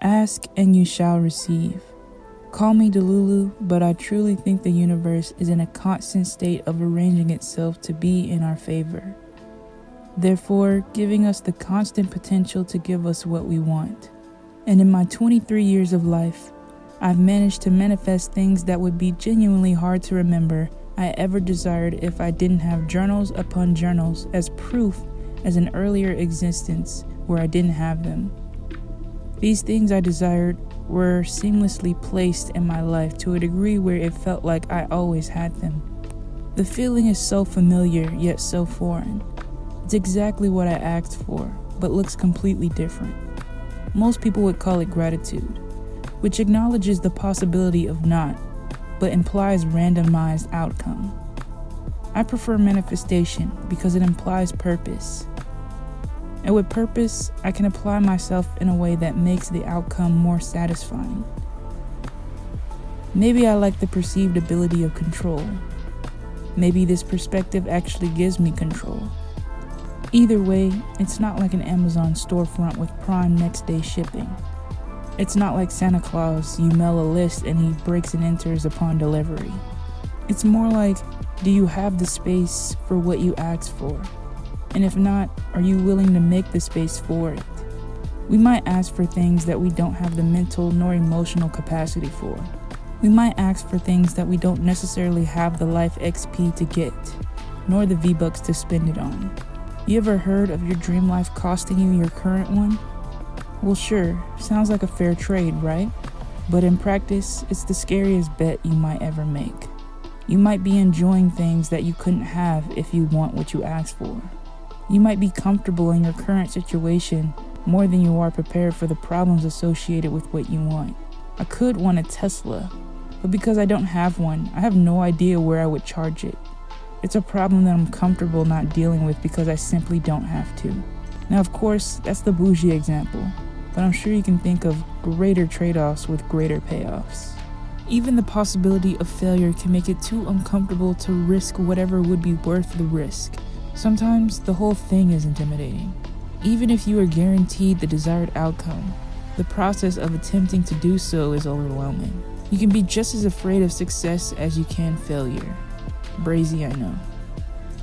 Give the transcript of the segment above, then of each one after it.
Ask and you shall receive. Call me Delulu, but I truly think the universe is in a constant state of arranging itself to be in our favor, therefore giving us the constant potential to give us what we want. And in my 23 years of life, I've managed to manifest things that would be genuinely hard to remember I ever desired if I didn't have journals upon journals as proof as an earlier existence where I didn't have them. These things I desired were seamlessly placed in my life to a degree where it felt like I always had them. The feeling is so familiar yet so foreign. It's exactly what I asked for, but looks completely different. Most people would call it gratitude, which acknowledges the possibility of not, but implies randomized outcome. I prefer manifestation because it implies purpose. And with purpose, I can apply myself in a way that makes the outcome more satisfying. Maybe I like the perceived ability of control. Maybe this perspective actually gives me control. Either way, it's not like an Amazon storefront with Prime next day shipping. It's not like Santa Claus, you mail a list and he breaks and enters upon delivery. It's more like, do you have the space for what you asked for? And if not, are you willing to make the space for it? We might ask for things that we don't have the mental nor emotional capacity for. We might ask for things that we don't necessarily have the life XP to get, nor the V-Bucks to spend it on. You ever heard of your dream life costing you your current one? Well, sure, sounds like a fair trade, right? But in practice, it's the scariest bet you might ever make. You might be enjoying things that you couldn't have if you want what you asked for. You might be comfortable in your current situation more than you are prepared for the problems associated with what you want. I could want a Tesla, but because I don't have one, I have no idea where I would charge it. It's a problem that I'm comfortable not dealing with because I simply don't have to. Now, of course, that's the bougie example, but I'm sure you can think of greater trade-offs with greater payoffs. Even the possibility of failure can make it too uncomfortable to risk whatever would be worth the risk. Sometimes the whole thing is intimidating. Even if you are guaranteed the desired outcome, the process of attempting to do so is overwhelming. You can be just as afraid of success as you can failure. Brazy, I know.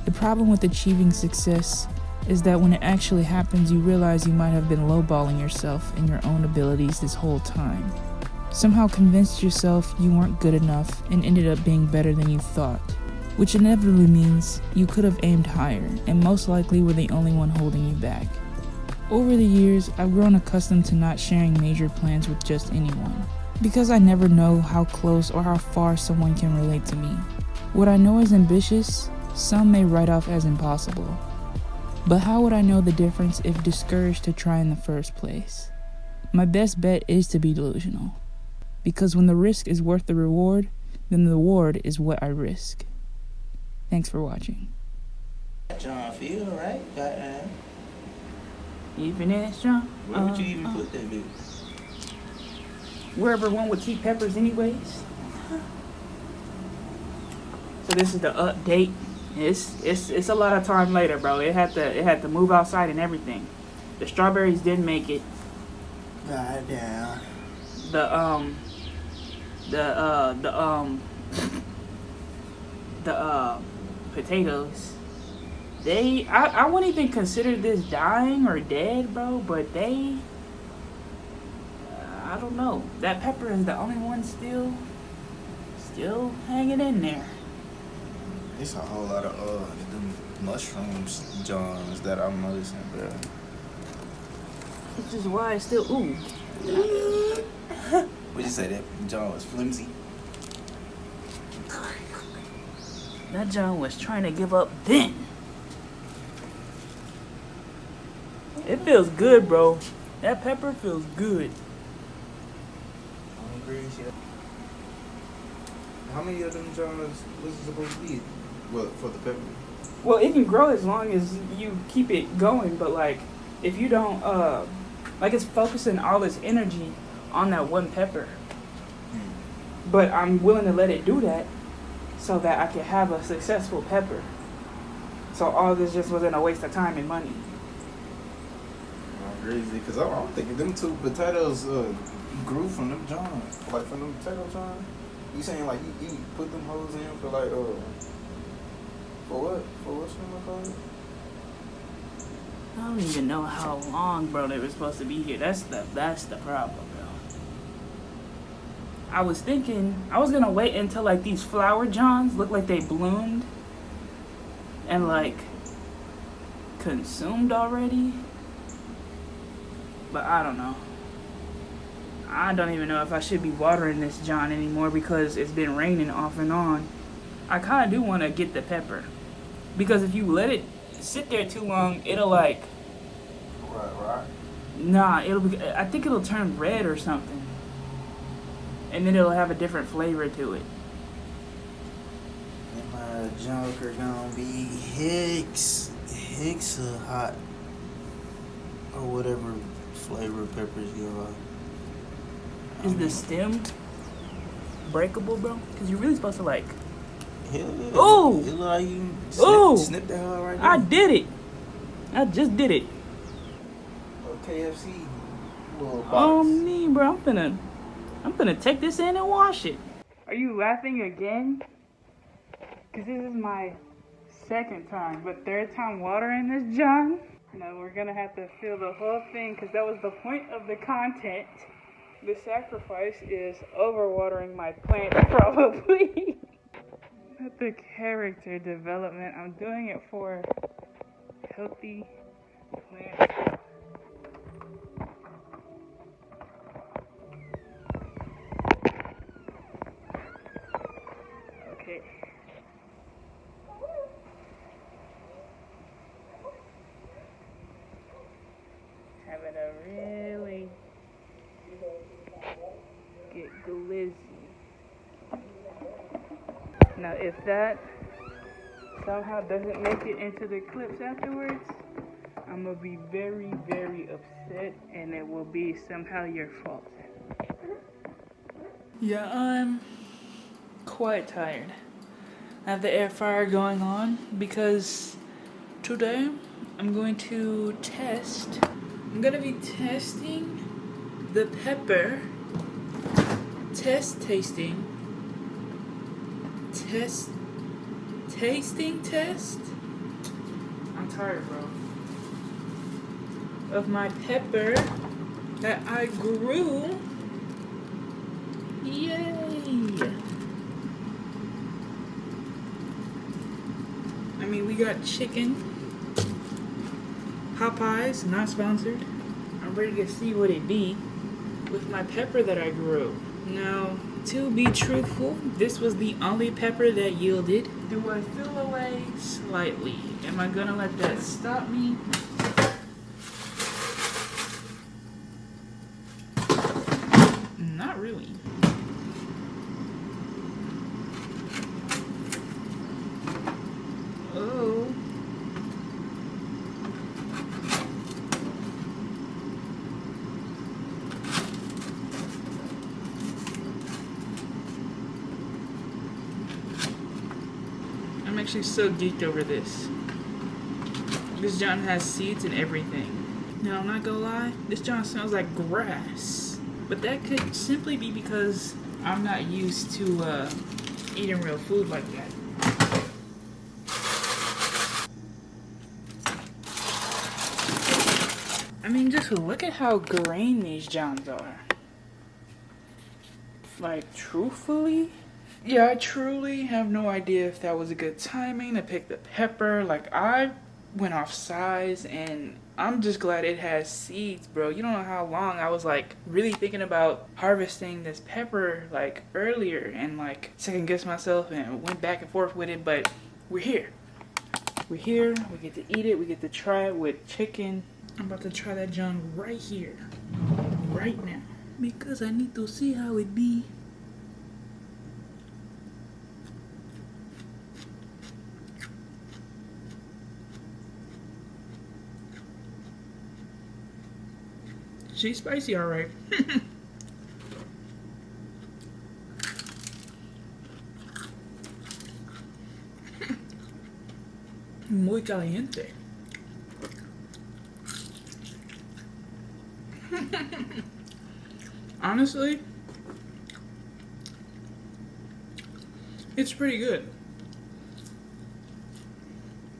The problem with achieving success is that when it actually happens, you realize you might have been lowballing yourself and your own abilities this whole time. Somehow convinced yourself you weren't good enough and ended up being better than you thought, which inevitably means you could have aimed higher and most likely were the only one holding you back. Over the years, I've grown accustomed to not sharing major plans with just anyone, because I never know how close or how far someone can relate to me. What I know is ambitious, some may write off as impossible. But how would I know the difference if discouraged to try in the first place? My best bet is to be delusional, because when the risk is worth the reward, then the reward is what I risk. Thanks for watching. John Field, right? Goddamn. Even it's John. Where would you even put that bitch? Wherever one would keep peppers anyways. So this is the update. It's a lot of time later, bro. It had to move outside and everything. The strawberries didn't make it. Goddamn. The potatoes. I wouldn't even consider this dying or dead, bro. But I don't know. That pepper is the only one still hanging in there. It's a whole lot of them mushrooms, Johns, that I'm noticing, bro. Which is why it's still ooh. Would you say that John was flimsy? That John was trying to give up then. It feels good, bro. That pepper feels good. How many of them Johns was it supposed to be? Well, for the pepper. Well, it can grow as long as you keep it going, but like if you don't like it's focusing all its energy on that one pepper. But I'm willing to let it do that so that I can have a successful pepper. So all this just wasn't a waste of time and money. crazy, cause I'm thinking them two potatoes grew from them Johns, like from them potato Johns. You saying like you put them hoes in for like for what? For what's gonna call it? I don't even know how long, bro, they were supposed to be here. That's the problem, bro. I was thinking I was gonna wait until like these flower johns look like they bloomed and like consumed already. But I don't know. I don't even know if I should be watering this john anymore because it's been raining off and on. I kind of do want to get the pepper because if you let it sit there too long, it'll like Right. I think it'll turn red or something. And then it'll have a different flavor to it. And my Joker gonna be Hicks hot or whatever flavor peppers you are. Is the stem breakable, bro? Because you're really supposed to like. Hell yeah. Ooh! It look like you snip the hell right now. I did it. I just did it. KFC little box. Me, bro. I'm finna take this in and wash it. Are you laughing again? Because this is my second time, but third time watering this john. No, we're gonna have to fill the whole thing because that was the point of the content. The sacrifice is overwatering my plant, probably. Not the character development. I'm doing it for healthy plants. Okay. Having a really get glizzy. Now, if that somehow doesn't make it into the clips afterwards, I'm gonna be very, very upset, and it will be somehow your fault. Yeah, I'm quite tired. I have the air fryer going on because today I'm going to test. I'm gonna be testing the pepper. Tasting test. I'm tired, bro. Of my pepper that I grew. Yay! I mean, we got chicken. Popeyes, not sponsored. I'm ready to see what it be with my pepper that I grew. Now, to be truthful, this was the only pepper that yielded. Do I feel away slightly? Am I gonna let that stop me? Not really. Oh. I'm actually so geeked over this. This john has seeds and everything. Now, I'm not gonna lie, this john smells like grass. But that could simply be because I'm not used to eating real food like that. I mean, just look at how green these johns are. Like, truthfully, yeah, I truly have no idea if that was a good timing to pick the pepper. Like, I went off size, and I'm just glad it has seeds, bro. You don't know how long I was, like, really thinking about harvesting this pepper, like, earlier, and, like, second-guessed myself and went back and forth with it, but we're here. We're here. We get to eat it. We get to try it with chicken. I'm about to try that john right here, right now, because I need to see how it be. She's spicy, all right. Muy caliente. Honestly, it's pretty good.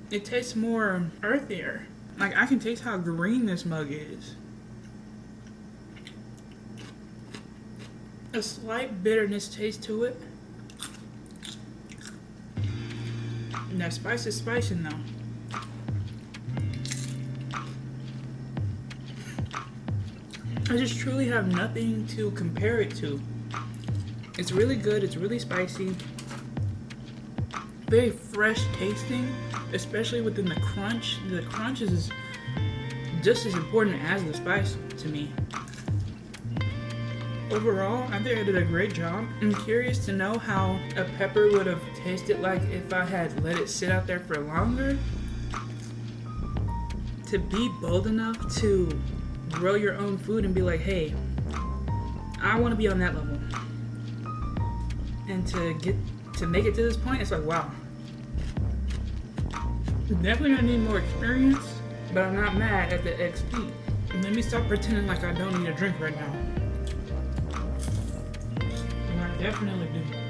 It tastes more earthier. Like, I can taste how green this mug is. A slight bitterness taste to it. And that spice is spicing though. I just truly have nothing to compare it to. It's really good, it's really spicy. Very fresh tasting, especially within the crunch. The crunch is just as important as the spice to me. Overall, I think I did a great job. I'm curious to know how a pepper would have tasted like if I had let it sit out there for longer. To be bold enough to grow your own food and be like, hey, I want to be on that level. And to make it to this point, it's like, wow. Definitely gonna need more experience, but I'm not mad at the XP. Let me stop pretending like I don't need a drink right now. And I definitely do.